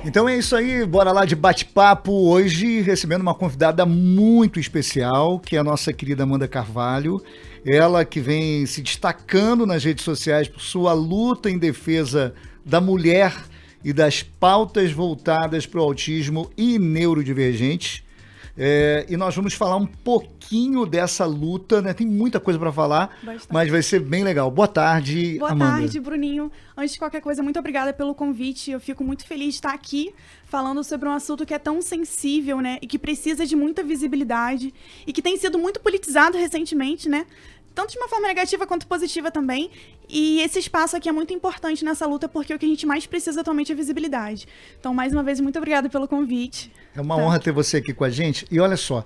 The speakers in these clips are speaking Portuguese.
Então é isso aí, bora lá de bate-papo. Hoje recebendo uma convidada muito especial, que é a nossa querida Amanda Carvalho. Ela que vem se destacando nas redes sociais por sua luta em defesa da mulher e das pautas voltadas para o autismo e neurodivergentes. E nós vamos falar um pouquinho dessa luta, né? Tem muita coisa para falar, mas vai ser bem legal. Boa tarde, Amanda. Boa tarde, Bruninho. Antes de qualquer coisa, muito obrigada pelo convite. Eu fico muito feliz de estar aqui falando sobre um assunto que é tão sensível, né? E que precisa de muita visibilidade e que tem sido muito politizado recentemente, né? Tanto de uma forma negativa quanto positiva também. E esse espaço aqui é muito importante nessa luta, porque o que a gente mais precisa atualmente é visibilidade. Então, mais uma vez, muito obrigada pelo convite. É uma honra ter você aqui com a gente. E olha só,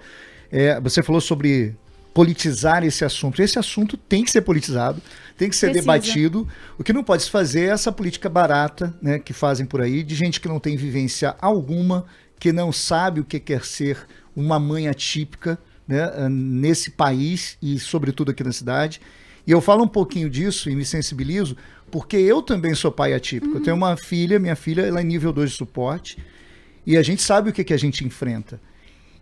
você falou sobre politizar esse assunto. Esse assunto tem que ser politizado, tem que ser debatido. O que não pode se fazer é essa política barata, né, que fazem por aí, de gente que não tem vivência alguma, que não sabe o que quer ser uma mãe atípica, né, nesse país e sobretudo aqui na cidade. E eu falo um pouquinho disso e me sensibilizo porque eu também sou pai atípico. Eu tenho uma filha, minha filha ela é nível 2 de suporte e a gente sabe o que a gente enfrenta.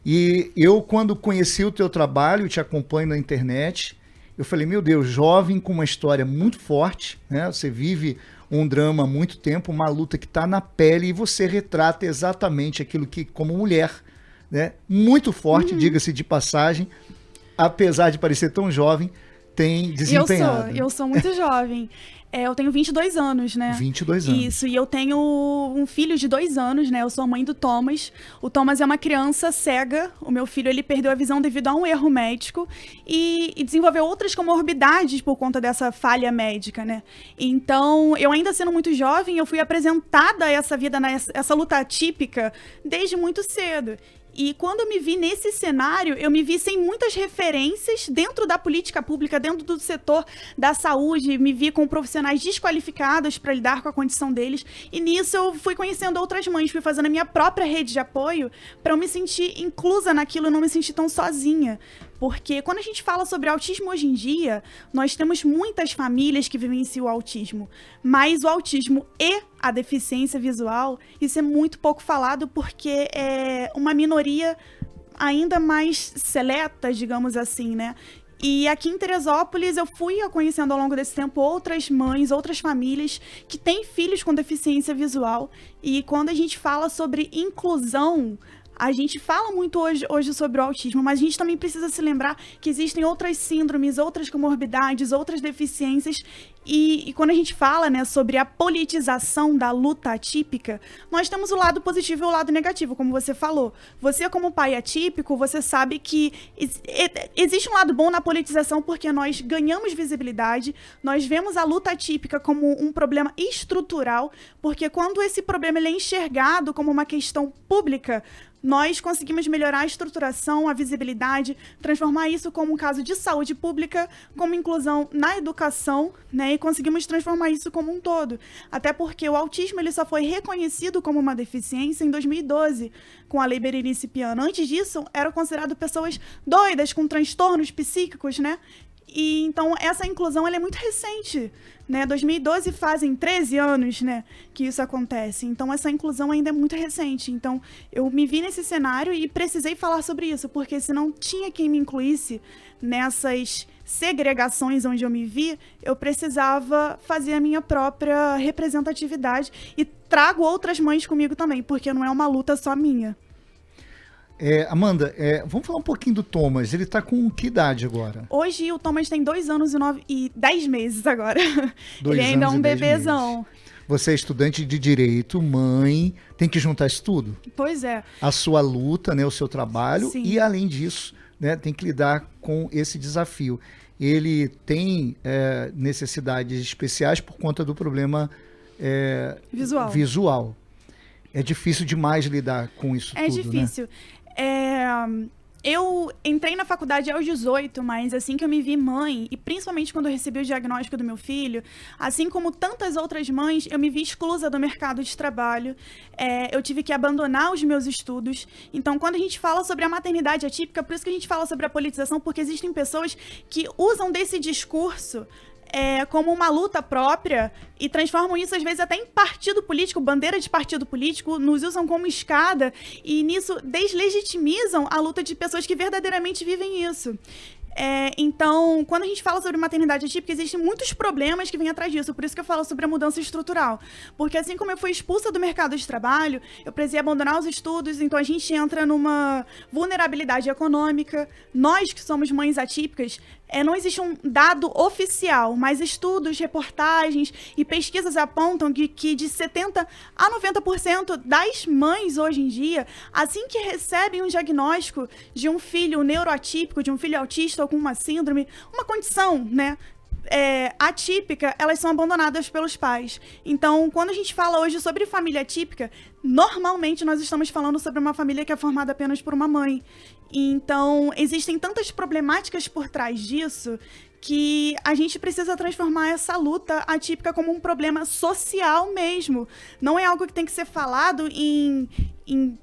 E eu, quando conheci o teu trabalho, te acompanho na internet, eu falei, meu Deus, jovem com uma história muito forte, né? Você vive um drama há muito tempo, uma luta que está na pele e você retrata exatamente aquilo que, como mulher, né, muito forte, diga-se de passagem, apesar de parecer tão jovem, tem desempenhado. Eu sou muito jovem. Eu tenho 22 anos, né? 22 anos. Isso, e eu tenho um filho de 2 anos, né? Eu sou a mãe do Thomas. O Thomas é uma criança cega. O meu filho, ele perdeu a visão devido a um erro médico e desenvolveu outras comorbidades por conta dessa falha médica, né? Então, eu ainda sendo muito jovem, eu fui apresentada a essa vida, essa luta atípica desde muito cedo. E quando eu me vi nesse cenário, eu me vi sem muitas referências dentro da política pública, dentro do setor da saúde, me vi com profissionais desqualificados para lidar com a condição deles. E nisso eu fui conhecendo outras mães, fui fazendo a minha própria rede de apoio para eu me sentir inclusa naquilo, não me sentir tão sozinha. Porque quando a gente fala sobre autismo hoje em dia, nós temos muitas famílias que vivenciam o autismo, mas o autismo e a deficiência visual, isso é muito pouco falado porque é uma minoria ainda mais seleta, digamos assim, né? E aqui em Teresópolis eu fui conhecendo ao longo desse tempo outras mães, outras famílias que têm filhos com deficiência visual. E quando a gente fala sobre inclusão, a gente fala muito hoje sobre o autismo, mas a gente também precisa se lembrar que existem outras síndromes, outras comorbidades, outras deficiências. E quando a gente fala, né, sobre a politização da luta atípica, nós temos o lado positivo e o lado negativo, como você falou. Você, como pai atípico, você sabe que existe um lado bom na politização porque nós ganhamos visibilidade, nós vemos a luta atípica como um problema estrutural, porque quando esse problema ele é enxergado como uma questão pública, nós conseguimos melhorar a estruturação, a visibilidade, transformar isso como um caso de saúde pública, como inclusão na educação, né? E conseguimos transformar isso como um todo. Até porque o autismo ele só foi reconhecido como uma deficiência em 2012, com a Lei Berenice Piano. Antes disso, eram consideradas pessoas doidas, com transtornos psíquicos, né? E então essa inclusão ela é muito recente, né? 2012 fazem 13 anos, né, que isso acontece. Então essa inclusão ainda é muito recente. Então eu me vi nesse cenário e precisei falar sobre isso, porque se não tinha quem me incluísse nessas segregações onde eu me vi, eu precisava fazer a minha própria representatividade e trago outras mães comigo também, porque não é uma luta só minha. Amanda, vamos falar um pouquinho do Thomas. Ele tá com que idade agora? Hoje o Thomas tem 2 anos e 10 meses agora. 2 Ele ainda é anos um e 10 bebezão. meses. Você é estudante de direito, mãe, tem que juntar isso tudo. Pois é. A sua luta, né, o seu trabalho. Sim. E além disso, né, tem que lidar com esse desafio. Ele tem necessidades especiais por conta do problema visual. É difícil demais lidar com isso tudo, né? É difícil. Eu entrei na faculdade aos 18, mas assim que eu me vi mãe, e principalmente quando eu recebi o diagnóstico do meu filho, assim como tantas outras mães, eu me vi exclusa do mercado de trabalho. Eu tive que abandonar os meus estudos. Então, quando a gente fala sobre a maternidade atípica, por isso que a gente fala sobre a politização, porque existem pessoas que usam desse discurso como uma luta própria e transformam isso, às vezes, até em partido político, bandeira de partido político, nos usam como escada e nisso deslegitimizam a luta de pessoas que verdadeiramente vivem isso. Então, quando a gente fala sobre maternidade atípica, existem muitos problemas que vêm atrás disso. Por isso que eu falo sobre a mudança estrutural. Porque assim como eu fui expulsa do mercado de trabalho, eu precisei abandonar os estudos, então a gente entra numa vulnerabilidade econômica. Nós que somos mães atípicas, não existe um dado oficial, mas estudos, reportagens e pesquisas apontam que de 70% a 90% das mães hoje em dia, assim que recebem um diagnóstico de um filho neuroatípico, de um filho autista ou com uma síndrome, uma condição, né, atípica, elas são abandonadas pelos pais. Então, quando a gente fala hoje sobre família atípica, normalmente nós estamos falando sobre uma família que é formada apenas por uma mãe. Então, existem tantas problemáticas por trás disso que a gente precisa transformar essa luta atípica como um problema social mesmo. Não é algo que tem que ser falado em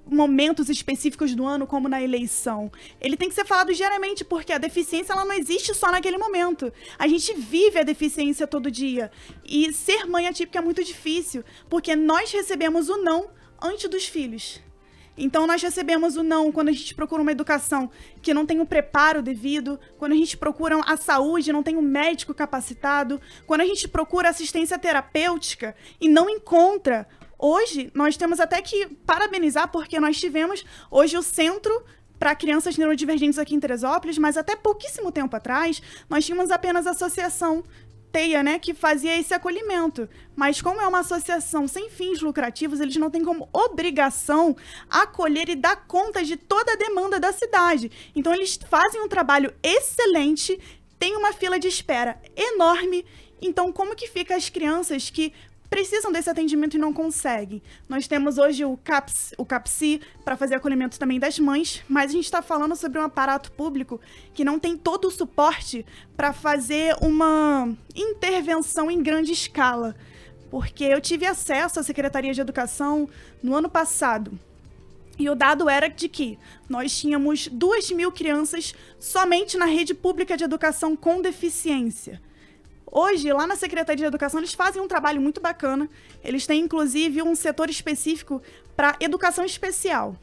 momentos específicos do ano, como na eleição. Ele tem que ser falado diariamente, porque a deficiência ela não existe só naquele momento. A gente vive a deficiência todo dia. E ser mãe atípica é muito difícil, porque nós recebemos o não antes dos filhos. Então, nós recebemos o não quando a gente procura uma educação que não tem o preparo devido, quando a gente procura a saúde e não tem um médico capacitado, quando a gente procura assistência terapêutica e não encontra. Hoje, nós temos até que parabenizar, porque nós tivemos hoje o Centro para Crianças Neurodivergentes aqui em Teresópolis, mas até pouquíssimo tempo atrás, nós tínhamos apenas a Associação Teia, né, que fazia esse acolhimento. Mas como é uma associação sem fins lucrativos, eles não têm como obrigação acolher e dar conta de toda a demanda da cidade. Então, eles fazem um trabalho excelente, tem uma fila de espera enorme. Então, como que fica as crianças que precisam desse atendimento e não conseguem? Nós temos hoje o CAPSI para fazer acolhimento também das mães, mas a gente está falando sobre um aparato público que não tem todo o suporte para fazer uma intervenção em grande escala. Porque eu tive acesso à Secretaria de Educação no ano passado, e o dado era de que nós tínhamos 2.000 crianças somente na rede pública de educação com deficiência. Hoje, lá na Secretaria de Educação, eles fazem um trabalho muito bacana. Eles têm, inclusive, um setor específico para educação especial.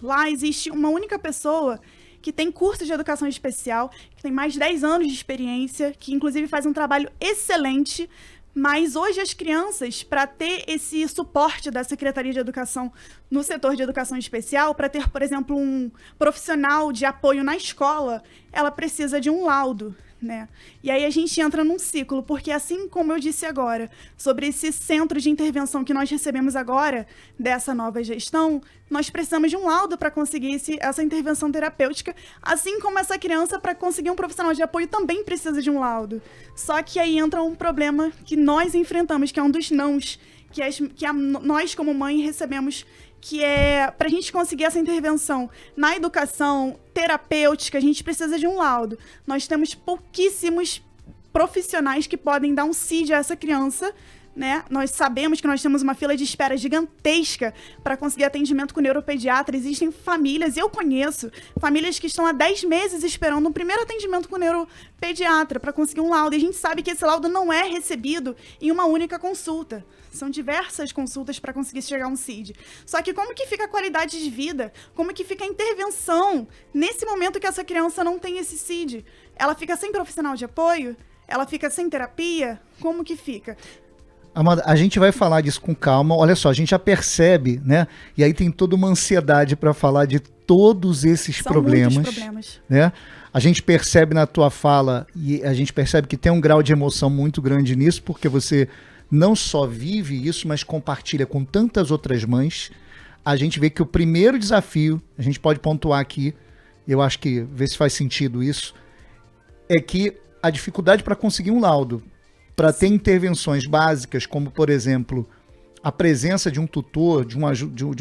Lá existe uma única pessoa que tem curso de educação especial, que tem mais de 10 anos de experiência, que, inclusive, faz um trabalho excelente. Mas hoje as crianças, para ter esse suporte da Secretaria de Educação no setor de educação especial, para ter, por exemplo, um profissional de apoio na escola, ela precisa de um laudo, né? E aí a gente entra num ciclo, porque assim como eu disse agora, sobre esse centro de intervenção que nós recebemos agora, dessa nova gestão, nós precisamos de um laudo para conseguir essa intervenção terapêutica, assim como essa criança, para conseguir um profissional de apoio, também precisa de um laudo. Só que aí entra um problema que nós enfrentamos, que é um dos nãos, nós como mãe recebemos, que é, para a gente conseguir essa intervenção na educação terapêutica, a gente precisa de um laudo. Nós temos pouquíssimos profissionais que podem dar um CID a essa criança, né? Nós sabemos que nós temos uma fila de espera gigantesca para conseguir atendimento com o neuropediatra. Existem famílias, eu conheço, famílias que estão há 10 meses esperando um primeiro atendimento com o neuropediatra para conseguir um laudo. E a gente sabe que esse laudo não é recebido em uma única consulta. São diversas consultas para conseguir chegar a um CID. Só que como que fica a qualidade de vida? Como que fica a intervenção nesse momento que essa criança não tem esse CID? Ela fica sem profissional de apoio? Ela fica sem terapia? Como que fica? Amanda, a gente vai falar disso com calma. Olha só, a gente já percebe, né? E aí tem toda uma ansiedade para falar de todos esses problemas. Muitos problemas, né? A gente percebe na tua fala, e a gente percebe que tem um grau de emoção muito grande nisso, porque você não só vive isso, mas compartilha com tantas outras mães. A gente vê que o primeiro desafio, a gente pode pontuar aqui, eu acho que, ver se faz sentido isso, é que a dificuldade para conseguir um laudo, para ter intervenções básicas, como, por exemplo, a presença de um tutor, de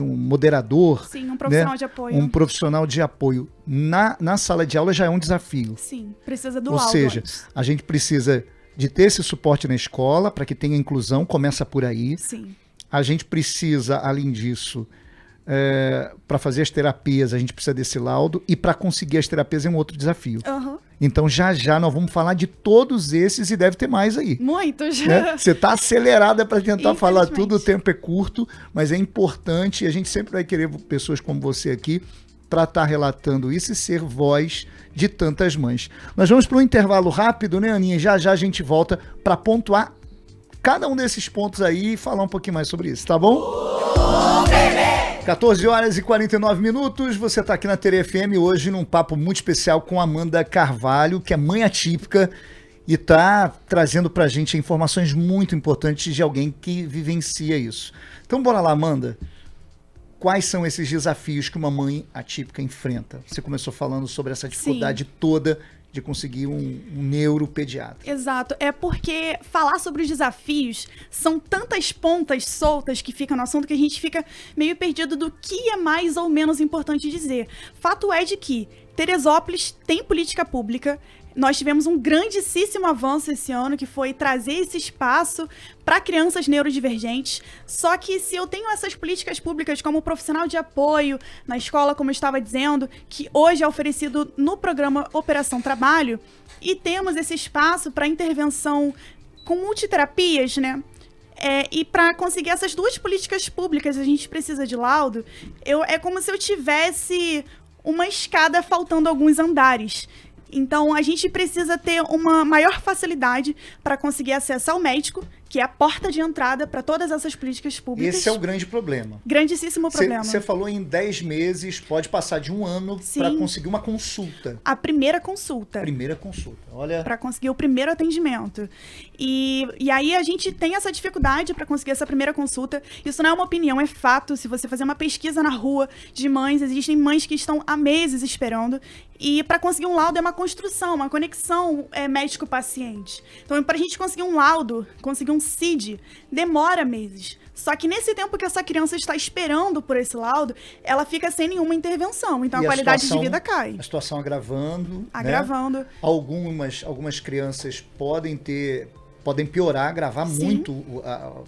um moderador. Sim, um profissional, né, de apoio. Um profissional de apoio na sala de aula já é um desafio. Sim, precisa do laudo. Ou seja, antes. A gente precisa de ter esse suporte na escola para que tenha inclusão, começa por aí. Sim. A gente precisa, além disso, para fazer as terapias, a gente precisa desse laudo, e para conseguir as terapias é um outro desafio. Então, já já nós vamos falar de todos esses e deve ter mais aí. Muitos. Né? Você está acelerada para tentar falar tudo, o Infelizmente. tempo é curto, mas é importante e a gente sempre vai querer pessoas como você aqui para estar relatando isso e ser voz de tantas mães. Nós vamos para um intervalo rápido, né, Aninha? Já já a gente volta para pontuar cada um desses pontos aí e falar um pouquinho mais sobre isso, tá bom? 14 horas e 49 minutos, você está aqui na Tere FM hoje num papo muito especial com Amanda Carvalho, que é mãe atípica e está trazendo para a gente informações muito importantes de alguém que vivencia isso. Então bora lá, Amanda. Quais são esses desafios que uma mãe atípica enfrenta? Você começou falando sobre essa dificuldade toda de conseguir um neuropediatra. Exato. É porque falar sobre os desafios são tantas pontas soltas que ficam no assunto que a gente fica meio perdido do que é mais ou menos importante dizer. Fato é de que Teresópolis tem política pública. Nós tivemos um grandíssimo avanço esse ano, que foi trazer esse espaço para crianças neurodivergentes. Só que se eu tenho essas políticas públicas como profissional de apoio na escola, como eu estava dizendo, que hoje é oferecido no programa Operação Trabalho, e temos esse espaço para intervenção com multiterapias, né? E para conseguir essas duas políticas públicas, a gente precisa de laudo. É como se eu tivesse uma escada faltando alguns andares. Então, a gente precisa ter uma maior facilidade para conseguir acesso ao médico, que é a porta de entrada para todas essas políticas públicas. Esse é o grande problema. Grandíssimo problema. Você falou em 10 meses, pode passar de um ano para conseguir uma consulta. A primeira consulta. Primeira consulta, olha. Para conseguir o primeiro atendimento. E aí a gente tem essa dificuldade para conseguir essa primeira consulta. Isso não é uma opinião, é fato. Se você fazer uma pesquisa na rua de mães, existem mães que estão há meses esperando. E para conseguir um laudo é uma construção, uma conexão médico-paciente. Então, para a gente conseguir um laudo, conseguir um CID, demora meses. Só que nesse tempo que essa criança está esperando por esse laudo, ela fica sem nenhuma intervenção. Então, a qualidade de vida cai. A situação agravando. Agravando. Né? Algumas crianças podem piorar, agravar muito,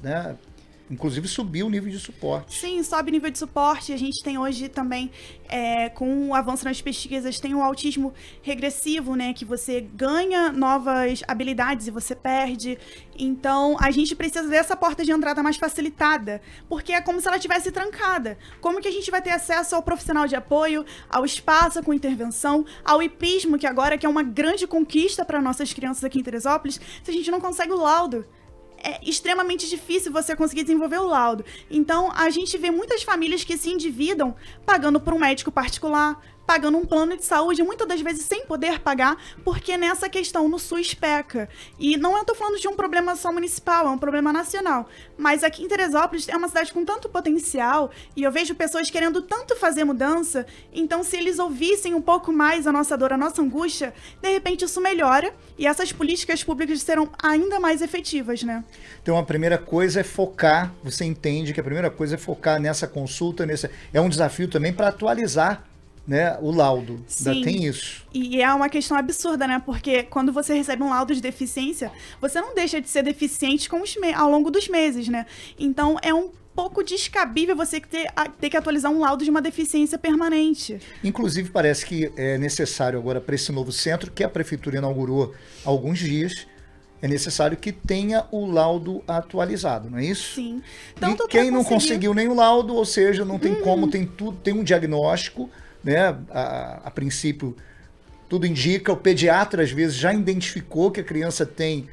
né? Inclusive subir o nível de suporte. Sim, sobe o nível de suporte. A gente tem hoje também, com o avanço nas pesquisas, tem o autismo regressivo, né? Que você ganha novas habilidades e você perde. Então, a gente precisa dessa porta de entrada mais facilitada, porque é como se ela estivesse trancada. Como que a gente vai ter acesso ao profissional de apoio, ao espaço com intervenção, ao hipismo, que agora é uma grande conquista para nossas crianças aqui em Teresópolis, se a gente não consegue o laudo? É extremamente difícil você conseguir desenvolver o laudo. Então, a gente vê muitas famílias que se endividam pagando por um médico particular, pagando um plano de saúde, muitas das vezes sem poder pagar, porque nessa questão no SUS peca. E não eu tô falando de um problema só municipal, é um problema nacional. Mas aqui em Teresópolis é uma cidade com tanto potencial, e eu vejo pessoas querendo tanto fazer mudança, então se eles ouvissem um pouco mais a nossa dor, a nossa angústia, de repente isso melhora, e essas políticas públicas serão ainda mais efetivas, né? Então a primeira coisa é focar, você entende que a primeira coisa é focar nessa consulta, é um desafio também para atualizar, né, o laudo. Sim. Ainda tem isso. E é uma questão absurda, né? Porque quando você recebe um laudo de deficiência, você não deixa de ser deficiente ao longo dos meses, né? Então, é um pouco descabível você ter que atualizar um laudo de uma deficiência permanente. Inclusive, parece que é necessário agora para esse novo centro, que a prefeitura inaugurou há alguns dias, é necessário que tenha o laudo atualizado, não é isso? Sim. Tanto e quem não conseguiu nem o laudo, ou seja, não tem como, tem um diagnóstico, né? A princípio, tudo indica, o pediatra às vezes já identificou que a criança tem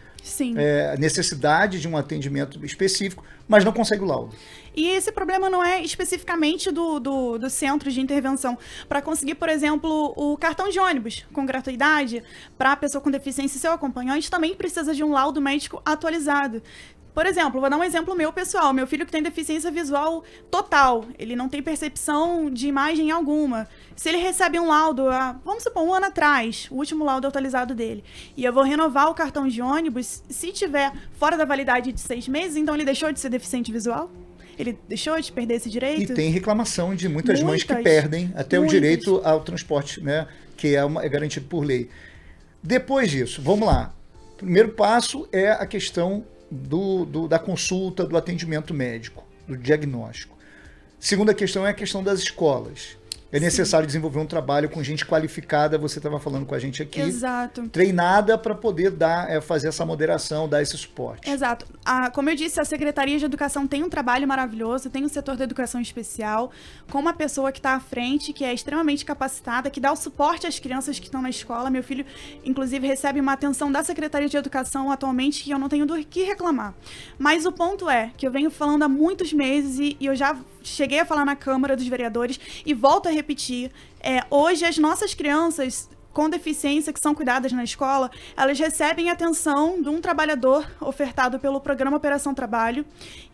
necessidade de um atendimento específico, mas não consegue o laudo. E esse problema não é especificamente do centro de intervenção. Para conseguir, por exemplo, o cartão de ônibus com gratuidade para a pessoa com deficiência e seu acompanhante, também precisa de um laudo médico atualizado. Por exemplo, vou dar um exemplo meu pessoal. Meu filho que tem deficiência visual total, ele não tem percepção de imagem alguma. Se ele recebe um laudo, vamos supor, um ano atrás, o último laudo atualizado dele, e eu vou renovar o cartão de ônibus, se tiver fora da validade de 6 meses, então ele deixou de ser deficiente visual? Ele deixou de perder esse direito? E tem reclamação de muitas mães que perdem até o direito ao transporte, né? Que é garantido por lei. Depois disso, vamos lá. O primeiro passo é a questão da consulta, do atendimento médico, do diagnóstico. Segunda questão é a questão das escolas. É necessário desenvolver um trabalho com gente qualificada, você estava falando com a gente aqui. Exato. Treinada para poder fazer essa moderação, dar esse suporte. Exato. Como eu disse, a Secretaria de Educação tem um trabalho maravilhoso, tem o setor da educação especial, com uma pessoa que está à frente, que é extremamente capacitada, que dá o suporte às crianças que estão na escola. Meu filho, inclusive, recebe uma atenção da Secretaria de Educação atualmente que eu não tenho do que reclamar. Mas o ponto é que eu venho falando há muitos meses e eu já cheguei a falar na Câmara dos Vereadores e volto a repetir. Hoje, as nossas crianças com deficiência que são cuidadas na escola, elas recebem atenção de um trabalhador ofertado pelo Programa Operação Trabalho,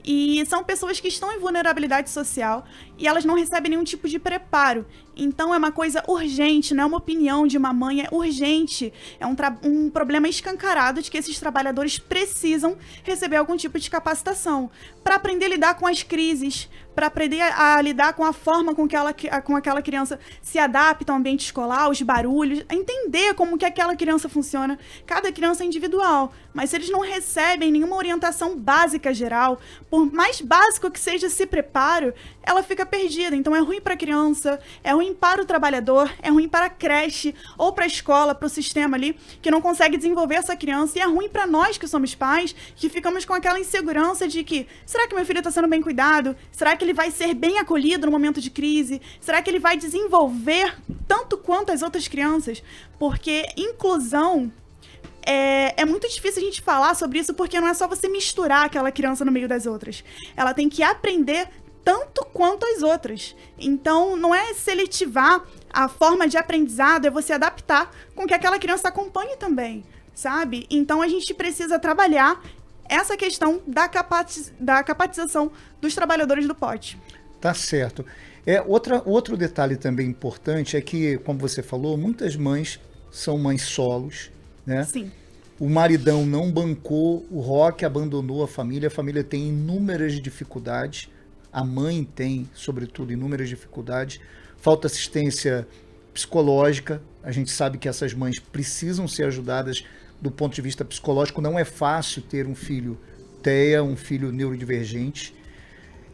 e são pessoas que estão em vulnerabilidade social e elas não recebem nenhum tipo de preparo. Então é uma coisa urgente, não é uma opinião de uma mãe, é urgente. É um problema escancarado de que esses trabalhadores precisam receber algum tipo de capacitação para aprender a lidar com as crises, para aprender a lidar com a forma com que aquela criança se adapta ao ambiente escolar, os barulhos, a entender como que aquela criança funciona. Cada criança é individual, mas se eles não recebem nenhuma orientação básica geral, por mais básico que seja esse preparo, ela fica perdida. Então é ruim para a criança, é ruim para o trabalhador, é ruim para a creche ou para a escola, para o sistema ali, que não consegue desenvolver essa criança, e é ruim para nós que somos pais, que ficamos com aquela insegurança de que, será que meu filho está sendo bem cuidado? Será que ele vai ser bem acolhido no momento de crise? Será que ele vai desenvolver tanto quanto as outras crianças? Porque inclusão é muito difícil a gente falar sobre isso, porque não é só você misturar aquela criança no meio das outras. Ela tem que aprender tanto quanto as outras. Então, não é seletivar a forma de aprendizado, é você adaptar com que aquela criança acompanhe também, sabe? Então, a gente precisa trabalhar essa questão da capacitação dos trabalhadores do POT. Tá certo. Outro detalhe também importante é que, como você falou, muitas mães são mães solos, né? Sim. O maridão não bancou, o Roque abandonou a família tem inúmeras dificuldades, a mãe tem, sobretudo, inúmeras dificuldades, falta assistência psicológica, a gente sabe que essas mães precisam ser ajudadas do ponto de vista psicológico, não é fácil ter um filho TEA, um filho neurodivergente.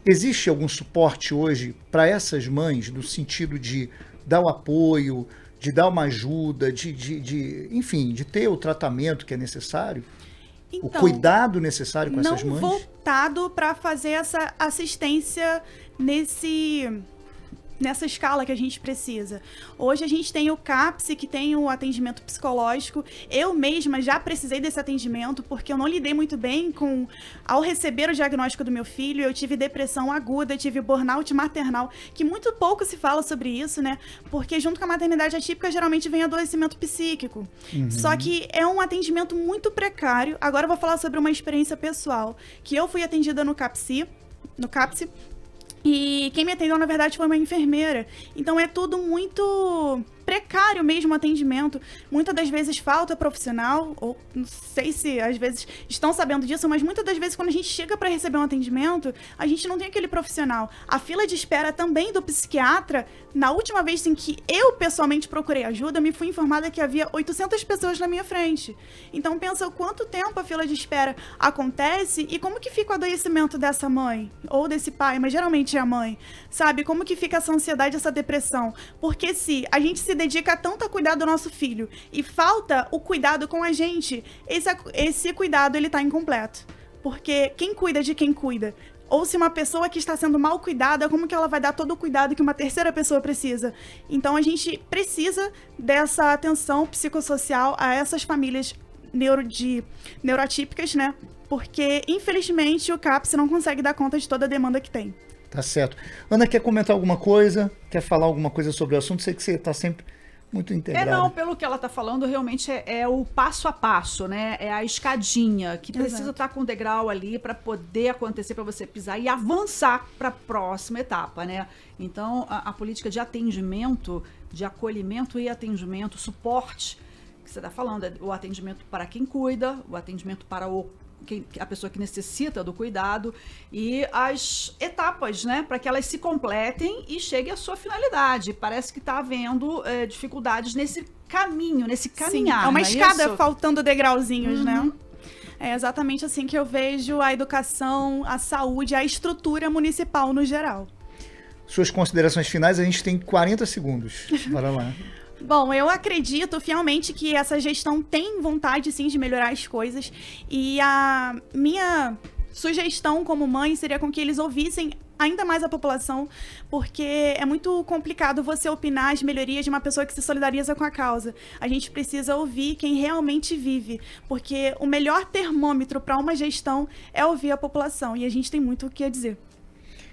Existe algum suporte hoje para essas mães, no sentido de dar o apoio, de dar uma ajuda, enfim, de ter o tratamento que é necessário? Então, o cuidado necessário com essas mães? Não voltado para fazer essa assistência nessa escala que a gente precisa. Hoje a gente tem o CAPS, que tem o atendimento psicológico. Eu mesma já precisei desse atendimento, porque eu não lidei muito bem ao receber o diagnóstico do meu filho. Eu tive depressão aguda, tive burnout maternal, que muito pouco se fala sobre isso, né? Porque junto com a maternidade atípica, geralmente vem adoecimento psíquico. Uhum. Só que é um atendimento muito precário. Agora eu vou falar sobre uma experiência pessoal, que eu fui atendida no CAPS, e quem me atendeu, na verdade, foi uma enfermeira. Então é tudo muito precário mesmo o atendimento. Muitas das vezes falta profissional, ou não sei se às vezes estão sabendo disso, mas muitas das vezes quando a gente chega para receber um atendimento, a gente não tem aquele profissional. A fila de espera também do psiquiatra, na última vez em que eu pessoalmente procurei ajuda, me fui informada que havia 800 pessoas na minha frente. Então pensa o quanto tempo a fila de espera acontece e como que fica o adoecimento dessa mãe ou desse pai, mas geralmente é a mãe, sabe? Como que fica essa ansiedade, essa depressão? Porque se a gente se dedica tanto a cuidar do nosso filho e falta o cuidado com a gente, esse cuidado ele tá incompleto. Porque quem cuida de quem cuida? Ou se uma pessoa que está sendo mal cuidada, como que ela vai dar todo o cuidado que uma terceira pessoa precisa? Então a gente precisa dessa atenção psicossocial a essas famílias neuroatípicas, né? Porque, infelizmente, o CAPS não consegue dar conta de toda a demanda que tem. Tá certo. Ana, quer comentar alguma coisa? Quer falar alguma coisa sobre o assunto? Sei que você está sempre muito integrada. Não, pelo que ela está falando, realmente é o passo a passo, né? É a escadinha que precisa estar com o degrau ali para poder acontecer, para você pisar e avançar para a próxima etapa, né? Então, a política de atendimento, de acolhimento e atendimento, suporte, que você está falando, é o atendimento para quem cuida, o atendimento para a pessoa que necessita do cuidado e as etapas, né, para que elas se completem e cheguem à sua finalidade. Parece que está havendo dificuldades nesse caminho, nesse caminhar. Sim, é uma escada faltando degrauzinhos, né? É exatamente assim que eu vejo a educação, a saúde, a estrutura municipal no geral. suas considerações finais, a gente tem 40 segundos. Bora lá. Bom, eu acredito fielmente que essa gestão tem vontade, sim, de melhorar as coisas. E a minha sugestão como mãe seria com que eles ouvissem ainda mais a população, porque é muito complicado você opinar as melhorias de uma pessoa que se solidariza com a causa. A gente precisa ouvir quem realmente vive, porque o melhor termômetro para uma gestão é ouvir a população, e a gente tem muito o que dizer.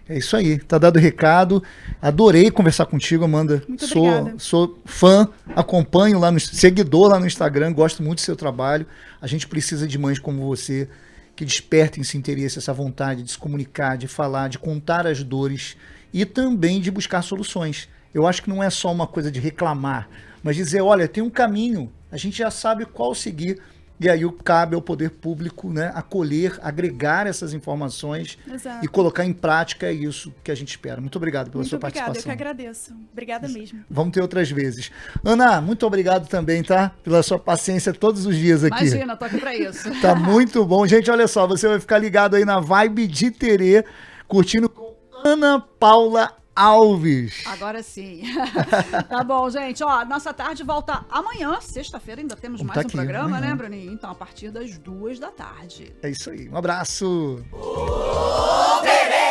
É isso aí, tá dado o recado. Adorei conversar contigo, Amanda. Muito obrigada. Sou fã, acompanho lá seguidor lá no Instagram, gosto muito do seu trabalho. A gente precisa de mães como você, que despertem esse interesse, essa vontade de se comunicar, de falar, de contar as dores e também de buscar soluções. Eu acho que não é só uma coisa de reclamar, mas dizer, olha, tem um caminho, a gente já sabe qual seguir, e aí cabe ao poder público, né, acolher, agregar essas informações. Exato. E colocar em prática isso que a gente espera. Muito obrigado pela sua participação. Muito obrigada, eu que agradeço. Obrigada mesmo. Vamos ter outras vezes. Ana, muito obrigado também, tá? Pela sua paciência todos os dias aqui. Imagina, tô aqui pra isso. Tá muito bom. Gente, olha só, você vai ficar ligado aí na Vibe de Terê, curtindo com Ana Paula Alves. Agora sim. Tá bom, gente. Ó, nossa tarde volta amanhã, sexta-feira, ainda temos mais um programa, né, Bruninho? Então, a partir das 2 da tarde. É isso aí. Um abraço. Terê!